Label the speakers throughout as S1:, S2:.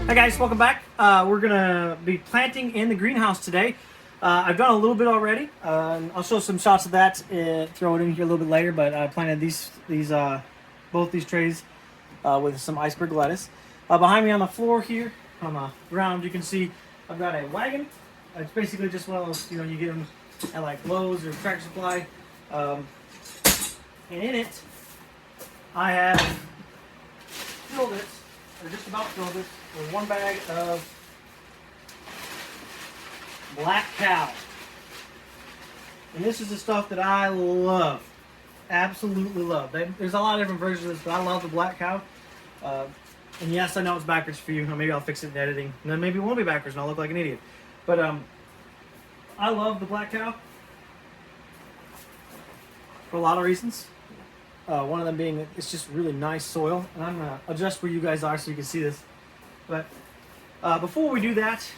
S1: Hi guys, welcome back. We're gonna be planting in the greenhouse today. I've done a little bit already. I'll show some shots of that. Throw it in here a little bit later. But I planted both these trays with some iceberg lettuce. Behind me on the floor here, on the ground, you can see I've got a wagon. It's basically just one of those, you get them at like Lowe's or Tractor Supply. And in it, I have filled it, or just about filled it, with one bag of black cow. And this is the stuff that I love. Absolutely love. There's a lot of different versions of this, but I love the black cow. And yes, I know it's backwards for you. Maybe I'll fix it in editing. And then maybe it won't be backwards and I'll look like an idiot. But I love the black cow for a lot of reasons. One of them being it's just really nice soil. And I'm going to adjust where you guys are so you can see this. But before we do that,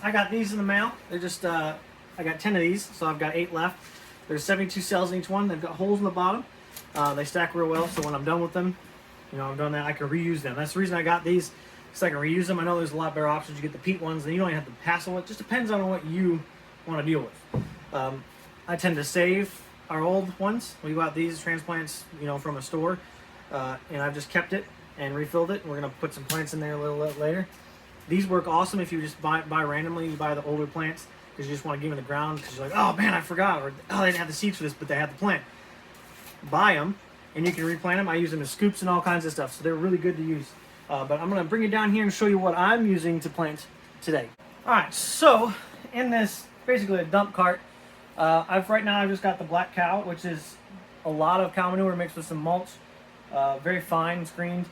S1: I got these in the mail. They're just, I got 10 of these, so I've got 8 left. There's 72 cells in each one. They've got holes in the bottom. They stack real well, so when I'm done with them, I'm done that, I can reuse them. That's the reason I got these, so I can reuse them. I know there's a lot better options. You get the peat ones, and you don't even have to hassle with. It just depends on what you want to deal with. I tend to save our old ones. We got these transplants, from a store, and I've just kept it and refilled it. We're going to put some plants in there a little bit later. These work awesome if you just buy randomly. You buy the older plants because you just want to give them the ground because you're like, oh man, I forgot, or oh, they didn't have the seeds for this, but they have the plant. Buy them, and you can replant them. I use them as scoops and all kinds of stuff, so they're really good to use. But I'm going to bring it down here and show you what I'm using to plant today. All right, so in this, basically a dump cart, right now I've just got the black cow, which is a lot of cow manure mixed with some mulch, very fine, screened.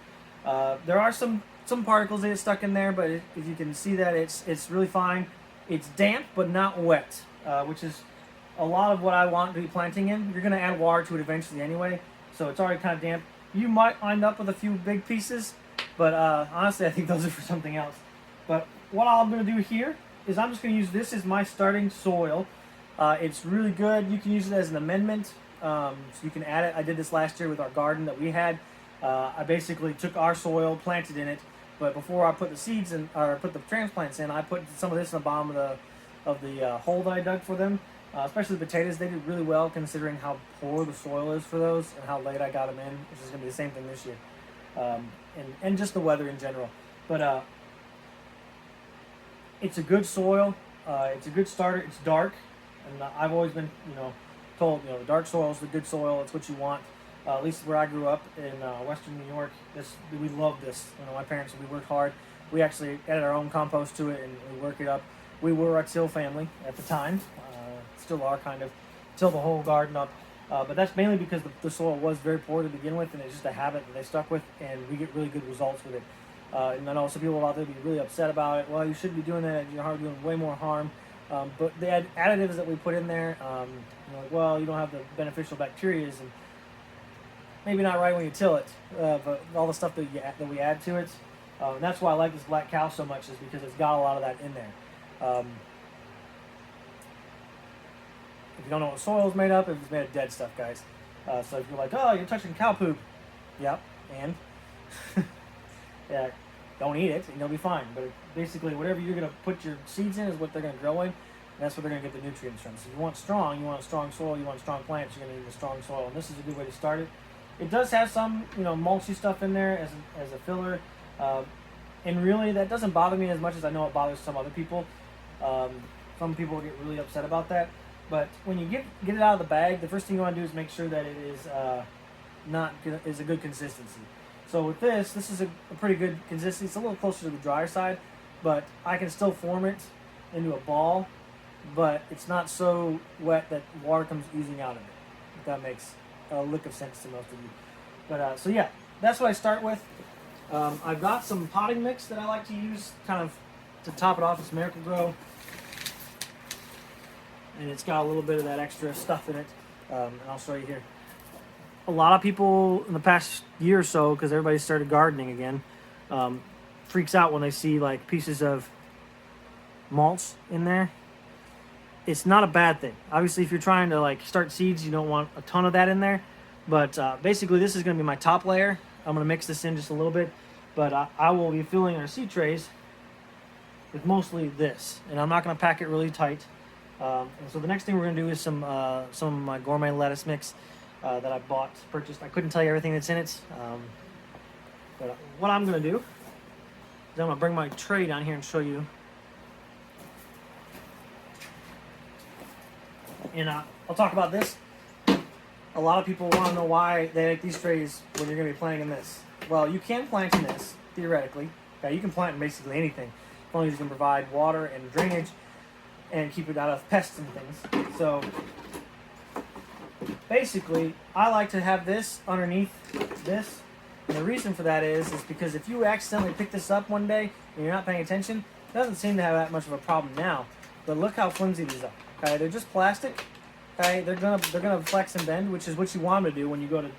S1: There are some particles that get stuck in there, but if you can see that, it's really fine. It's damp but not wet, which is a lot of what I want to be planting in. You're going to add water to it eventually anyway, so it's already kind of damp. You might wind up with a few big pieces, but honestly I think those are for something else. But what I'm going to do here is I'm just going to use this as my starting soil. It's really good. You can use it as an amendment, so you can add it. I did this last year with our garden that we had. I basically took our soil, planted in it, but before I put the seeds in, or put the transplants in, I put some of this in the bottom of the hole that I dug for them. Especially the potatoes, they did really well considering how poor the soil is for those and how late I got them in, which is going to be the same thing this year, and just the weather in general. But it's a good soil. It's a good starter. It's dark, and I've always been told the dark soil is the good soil. It's what you want. At least where I grew up in Western New York, we love this. My parents, we worked hard. We actually added our own compost to it and we work it up. We were a till family at the time, still are kind of, till the whole garden up. But that's mainly because the soil was very poor to begin with, and it's just a habit that they stuck with, and we get really good results with it. And I know some people out there be really upset about it. Well, you shouldn't be doing that. You're doing way more harm. But the additives that we put in there, well, you don't have the beneficial bacteria, and maybe not right when you till it, but all the stuff that we add to it, and that's why I like this black cow so much, is because it's got a lot of that in there. If you don't know what soil is made up, it's made of dead stuff, guys. So if you're like, oh, you're touching cow poop, yep, and yeah, don't eat it, and you'll be fine. But basically, whatever you're going to put your seeds in is what they're going to grow in, and that's what they're going to get the nutrients from. So if you want a strong soil, you want strong plants, you're going to need a strong soil, and this is a good way to start it. It does have some, mulchy stuff in there as a filler, and really that doesn't bother me as much as I know it bothers some other people. Some people get really upset about that, but when you get it out of the bag, the first thing you want to do is make sure that it is a good consistency. So with this is a pretty good consistency. It's a little closer to the drier side, but I can still form it into a ball, but it's not so wet that water comes oozing out of it, if that makes a lick of sense to most of you. But so yeah, that's what I start with. I've got some potting mix that I like to use kind of to top it off. It's Miracle-Gro, and it's got a little bit of that extra stuff in it, and I'll show you here. A lot of people in the past year or so, because everybody started gardening again, freaks out when they see like pieces of mulch in there. It's not a bad thing. Obviously, if you're trying to like start seeds, you don't want a ton of that in there. But basically, this is going to be my top layer. I'm going to mix this in just a little bit. But I will be filling our seed trays with mostly this, and I'm not going to pack it really tight. And so the next thing we're going to do is some of my gourmet lettuce mix that I purchased. I couldn't tell you everything that's in it, but what I'm going to do is I'm going to bring my tray down here and show you. And I'll talk about this. A lot of people want to know why they make these trays when you're going to be planting in this. Well, you can plant in this, theoretically. Okay, you can plant in basically anything, as long as you can provide water and drainage and keep it out of pests and things. So, basically, I like to have this underneath this. And the reason for that is because if you accidentally pick this up one day and you're not paying attention, it doesn't seem to have that much of a problem now. But look how flimsy these are. Okay, they're just plastic. Okay, they're gonna flex and bend, which is what you want them to do when you go to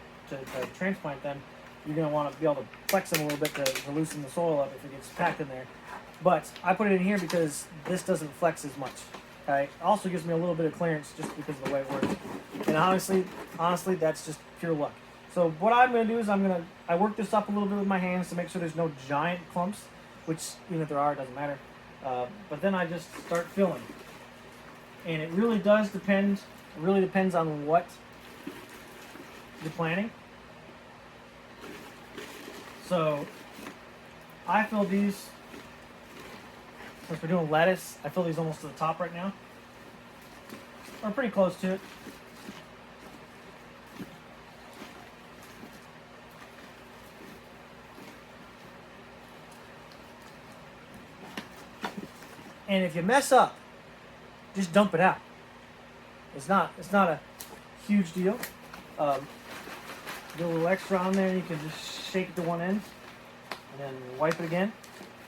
S1: transplant them. You're gonna want to be able to flex them a little bit to loosen the soil up if it gets packed in there. But I put it in here because this doesn't flex as much. Okay, it also gives me a little bit of clearance just because of the way it works. And honestly, that's just pure luck. So what I'm gonna do is I work this up a little bit with my hands to make sure there's no giant clumps, which even if there are, it doesn't matter. But then I just start filling. And it really does depend. It really depends on what you're planting. So I fill these, since we're doing lettuce, I fill these almost to the top right now. Or pretty close to it. And if you mess up, just dump it out. It's not a huge deal. Do a little extra on there. You can just shake it to one end, and then wipe it again.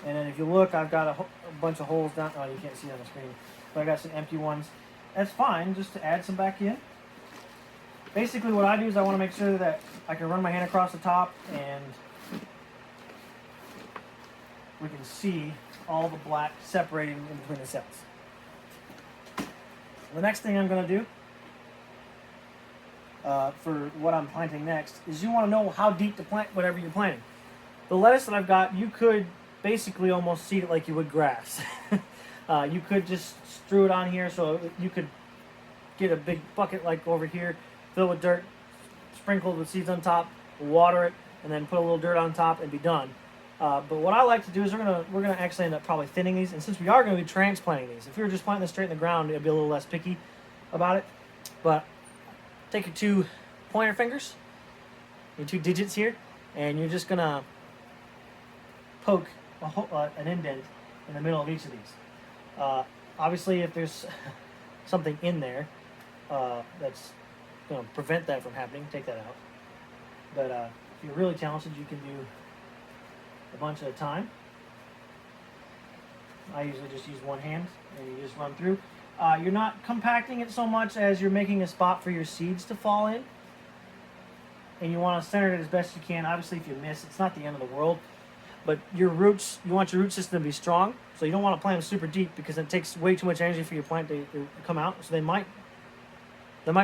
S1: And then if you look, I've got a bunch of holes down. Oh, you can't see it on the screen, but I got some empty ones. That's fine, just to add some back in. Basically, what I do is I want to make sure that I can run my hand across the top, and we can see all the black separating in between the cells. The next thing I'm going to do for what I'm planting next is you want to know how deep to plant whatever you're planting. The lettuce that I've got, you could basically almost seed it like you would grass. You could just strew it on here, so you could get a big bucket like over here, fill it with dirt, sprinkled with seeds on top, water it, and then put a little dirt on top and be done. But what I like to do is we're gonna actually end up probably thinning these, and since we are going to be transplanting these, if we were just planting this straight in the ground, it'd be a little less picky about it. But take your 2 pointer fingers, your 2 digits here, and you're just gonna poke an indent in the middle of each of these. Obviously, if there's something in there that's going to prevent that from happening, take that out. But if you're really talented, you can do a bunch at a time. I usually just use one hand, and you just run through. You're not compacting it so much as you're making a spot for your seeds to fall in. And you want to center it as best you can. Obviously, if you miss, it's not the end of the world. But your roots, you want your root system to be strong. So you don't want to plant them super deep because it takes way too much energy for your plant to come out. So they might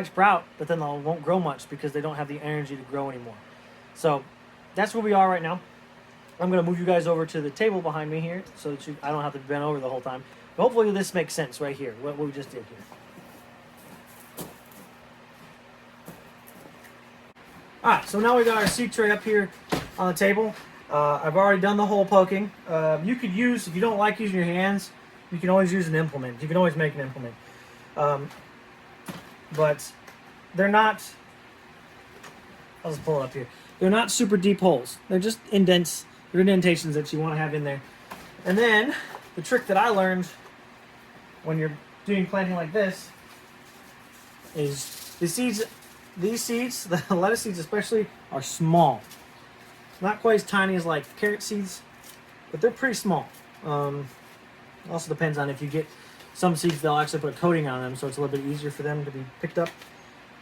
S1: sprout, but then they won't grow much because they don't have the energy to grow anymore. So that's where we are right now. I'm going to move you guys over to the table behind me here so that I don't have to bend over the whole time. But hopefully this makes sense right here, what we just did here. Alright, so now we got our seed tray up here on the table. I've already done the hole poking. You could use, if you don't like using your hands, you can always use an implement. You can always make an implement. But they're not, I'll just pull it up here. They're not super deep holes. They're just indents, they're indentations that you want to have in there. And then, the trick that I learned when you're doing planting like this is these seeds, the lettuce seeds especially, are small. Not quite as tiny as like carrot seeds, but they're pretty small. Also depends on if you get some seeds, they'll actually put a coating on them, so it's a little bit easier for them to be picked up.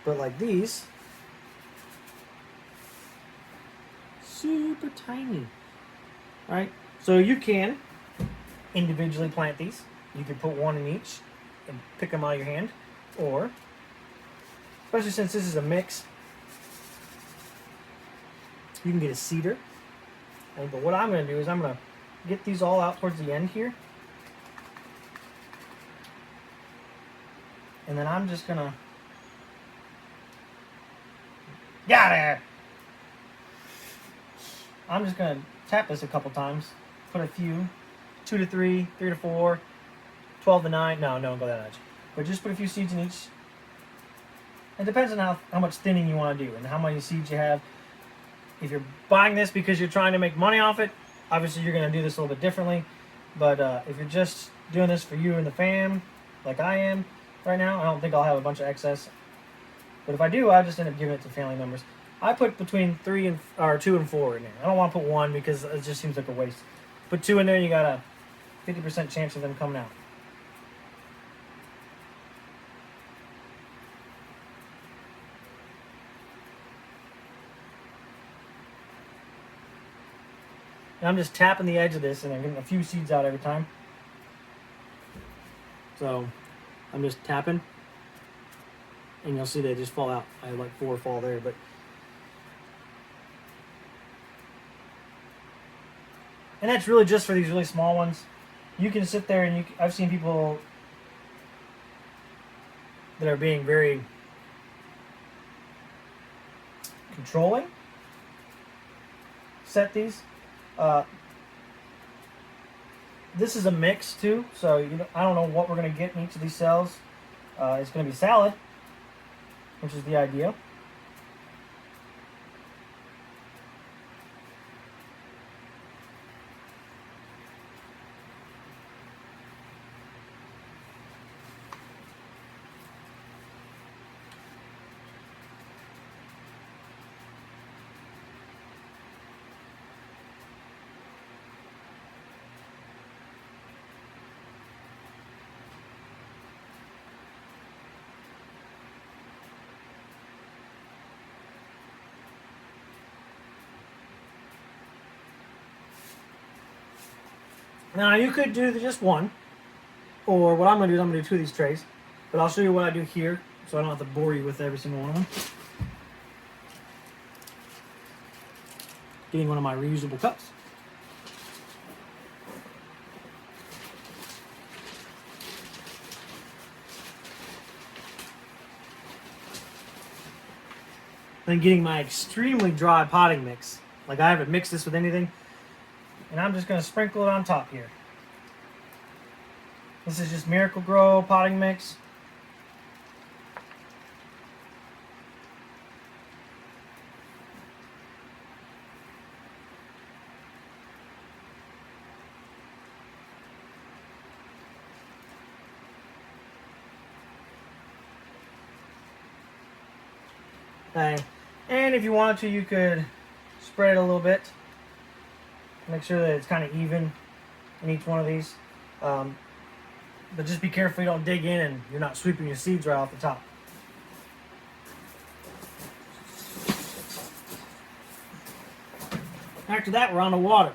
S1: But like these, super tiny. All right, so you can individually plant these. You can put one in each and pick them out of your hand, or especially since this is a mix, you can get a seeder But what I'm going to do is I'm going to get these all out towards the end here. And then I'm just going to... Got it! I'm just going to tap this a couple times. Put a few. 2 to 3, 3 to 4, 12 to 9. No, don't go that much. But just put a few seeds in each. It depends on how much thinning you want to do and how many seeds you have. If you're buying this because you're trying to make money off it, obviously you're going to do this a little bit differently. But if you're just doing this for you and the fam, like I am right now, I don't think I'll have a bunch of excess. But if I do, I just end up giving it to family members. I put between 2 and 4 in there. I don't want to put 1 because it just seems like a waste. Put 2 in there, you got a 50% chance of them coming out. And I'm just tapping the edge of this and I'm getting a few seeds out every time. So I'm just tapping and you'll see they just fall out. I had like 4 fall there, but and that's really just for these really small ones. You can sit there and I've seen people that are being very controlling set these. This is a mix too, so I don't know what we're going to get in each of these cells. It's going to be salad, which is the idea. Now you could do just 1, or what I'm going to do is I'm going to do 2 of these trays, but I'll show you what I do here so I don't have to bore you with every single one of them. Getting one of my reusable cups. Then getting my extremely dry potting mix. Like I haven't mixed this with anything. And I'm just going to sprinkle it on top here. This is just Miracle Grow potting mix. Okay. And if you wanted to, you could spread it a little bit. Make sure that it's kind of even in each one of these. But just be careful you don't dig in and you're not sweeping your seeds right off the top. After that, we're on the water.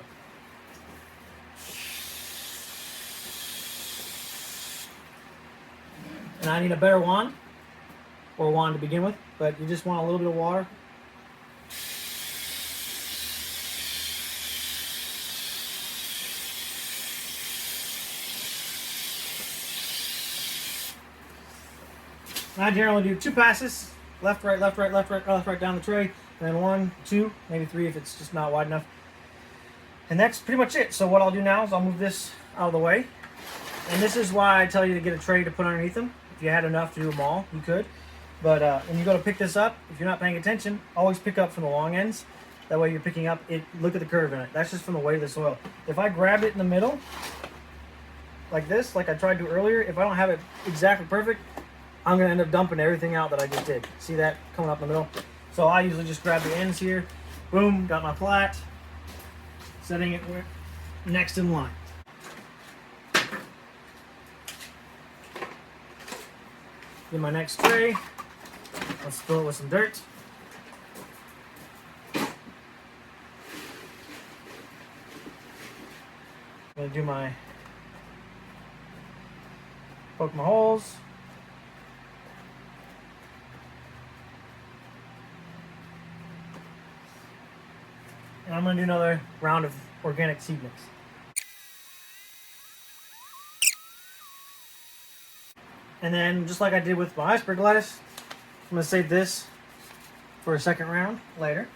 S1: And I need a better wand, or a wand to begin with, but you just want a little bit of water. I generally do 2 passes, left, right, left, right, left, right, left, right down the tray, and then 1, 2, maybe 3 if it's just not wide enough. And that's pretty much it. So what I'll do now is I'll move this out of the way. And this is why I tell you to get a tray to put underneath them. If you had enough to do them all, you could. But when you go to pick this up, if you're not paying attention, always pick up from the long ends. That way you're picking up it. Look at the curve in it. That's just from the weight of the soil. If I grab it in the middle, like this, like I tried to earlier, if I don't have it exactly perfect, I'm going to end up dumping everything out that I just did. See that coming up in the middle? So I usually just grab the ends here. Boom, got my flat. Setting it next in line. Get my next tray. Let's fill it with some dirt. I'm going to do poke my holes. And I'm going to do another round of organic seed mix. And then, just like I did with my iceberg lettuce, I'm going to save this for a second round later.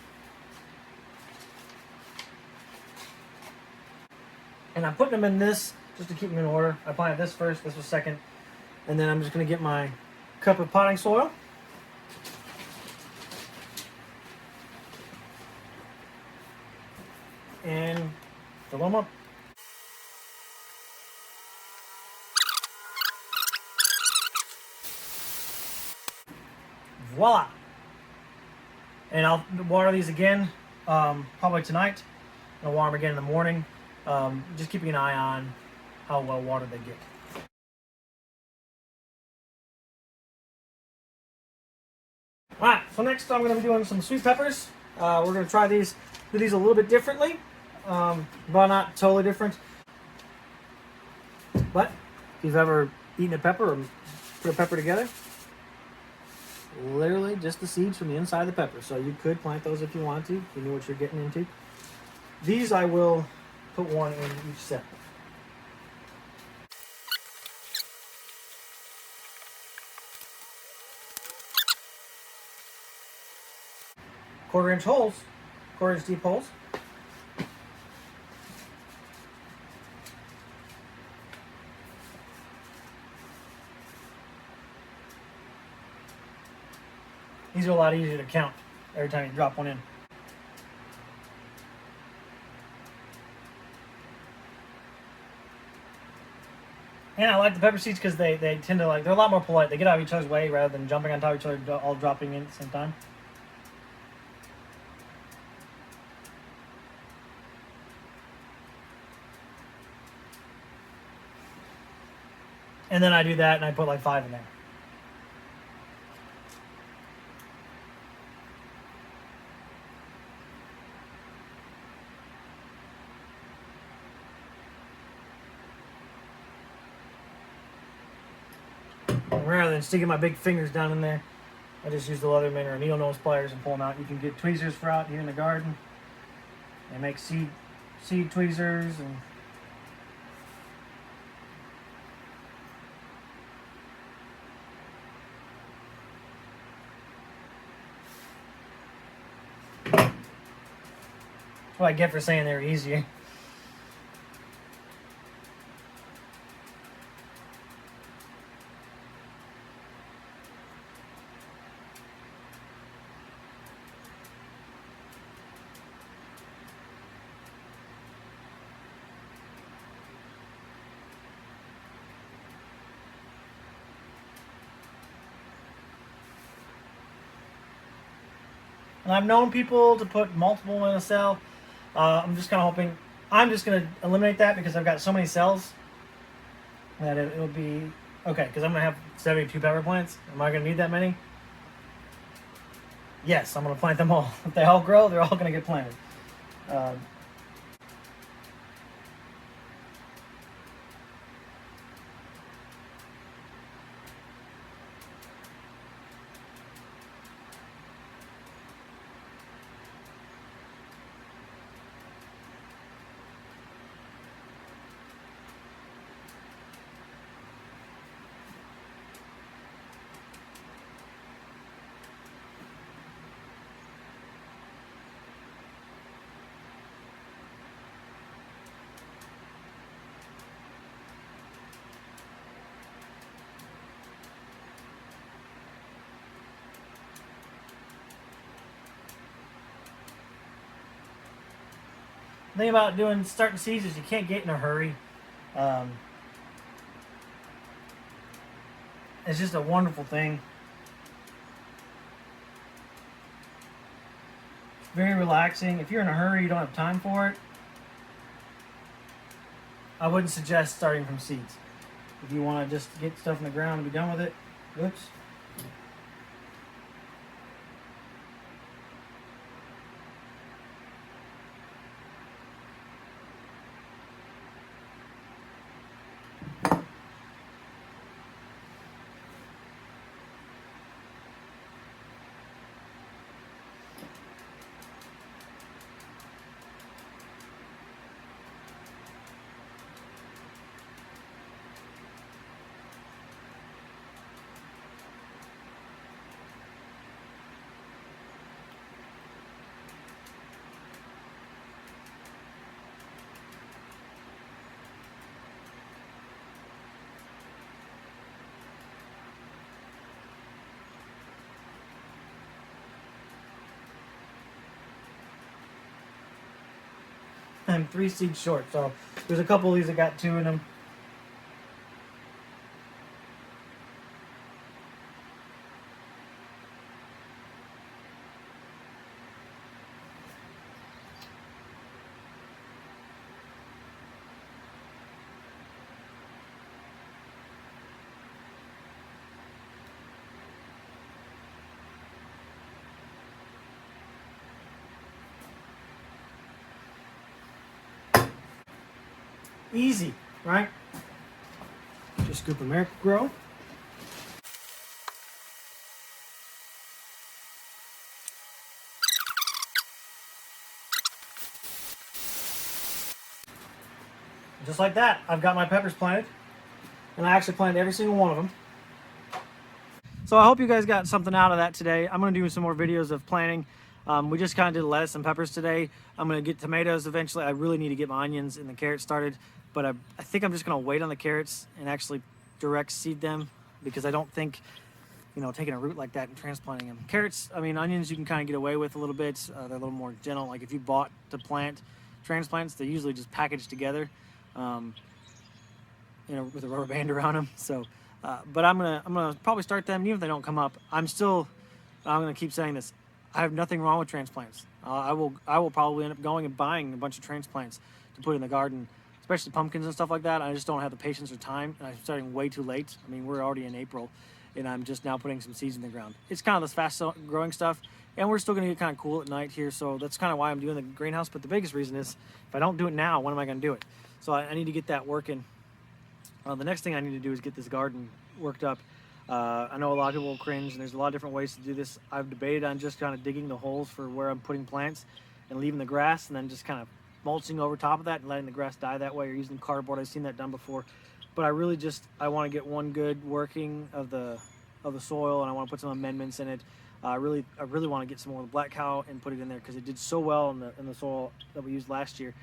S1: And I'm putting them in this just to keep them in order. I planted this first, this was second. And then I'm just going to get my cup of potting soil. And fill them up. Voila! And I'll water these again probably tonight. I'll water them again in the morning. Just keeping an eye on how well watered they get. Alright, so next I'm going to be doing some sweet peppers. We're going to try do these a little bit differently, but not totally different. But if you've ever eaten a pepper or put a pepper together, literally just the seeds from the inside of the pepper. So you could plant those if you want to, if you knew what you're getting into. These I will put one in each set. Quarter-inch holes, quarter-inch deep holes. These are a lot easier to count every time you drop one in. And I like the pepper seeds because they tend to they're a lot more polite. They get out of each other's way rather than jumping on top of each other, all dropping in at the same time. And then I do that and I put like 5 in there. Rather than sticking my big fingers down in there, I just use the Leatherman or needle nose pliers and pull them out. You can get tweezers for out here in the garden. They make seed tweezers and that's what I get for saying they're easier. And I've known people to put multiple in a cell. I'm just kind of hoping, I'm just going to eliminate that because I've got so many cells that it'll be okay. Because I'm going to have 72 pepper plants. Am I going to need that many? Yes, I'm going to plant them all. If they all grow, they're all going to get planted. The thing about starting seeds is you can't get in a hurry. It's just a wonderful thing. It's very relaxing. If you're in a hurry, you don't have time for it, I wouldn't suggest starting from seeds. If you want to just get stuff in the ground and be done with it, whoops. I'm 3 seeds short. So there's a couple of these that got 2 in them. Easy, right? Just scoop American-Gro. Just like that, I've got my peppers planted. And I actually planted every single one of them. So I hope you guys got something out of that today. I'm going to do some more videos of planting. We just kind of did lettuce and peppers today. I'm going to get tomatoes eventually. I really need to get my onions and the carrots started. But I think I'm just going to wait on the carrots and actually direct seed them, because I don't think, you know, taking a root like that and transplanting them. Carrots, I mean, onions you can kind of get away with a little bit. They're a little more gentle. Like if you bought to plant transplants, they're usually just packaged together, you know, with a rubber band around them. So, but I'm gonna probably start them even if they don't come up. I'm gonna keep saying this. I have nothing wrong with transplants. I will probably end up going and buying a bunch of transplants to put in the garden, especially pumpkins and stuff like that. I just don't have the patience or time, and I'm starting way too late. I mean, we're already in April, and I'm just now putting some seeds in the ground. It's kind of this fast growing stuff, and we're still gonna get kind of cool at night here, so that's kind of why I'm doing the greenhouse. But the biggest reason is, if I don't do it now, when am I gonna do it? So I need to get that working. The next thing I need to do is get this garden worked up. I know a lot of people will cringe, and there's a lot of different ways to do this. I've debated on just kind of digging the holes for where I'm putting plants and leaving the grass, and then just kind of mulching over top of that and letting the grass die that way, or using cardboard. I've seen that done before. But I really I want to get one good working of the soil, and I want to put some amendments in it. I really want to get some more of the black cow and put it in there, because it did so well in the soil that we used last year.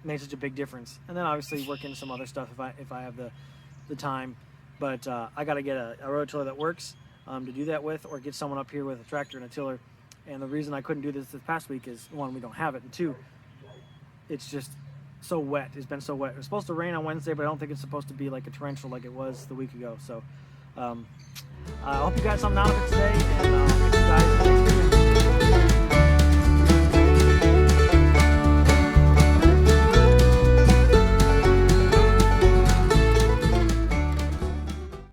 S1: Made such a big difference. And then obviously work into some other stuff if I have the time. But I got to get a rototiller that works to do that with, or get someone up here with a tractor and a tiller. And the reason I couldn't do this past week is, one, we don't have it, and two, it's just so wet. It's been so wet. It was supposed to rain on Wednesday, but I don't think it's supposed to be like a torrential like it was the week ago. So I hope you got something out of it today, and I'll catch you guys next week.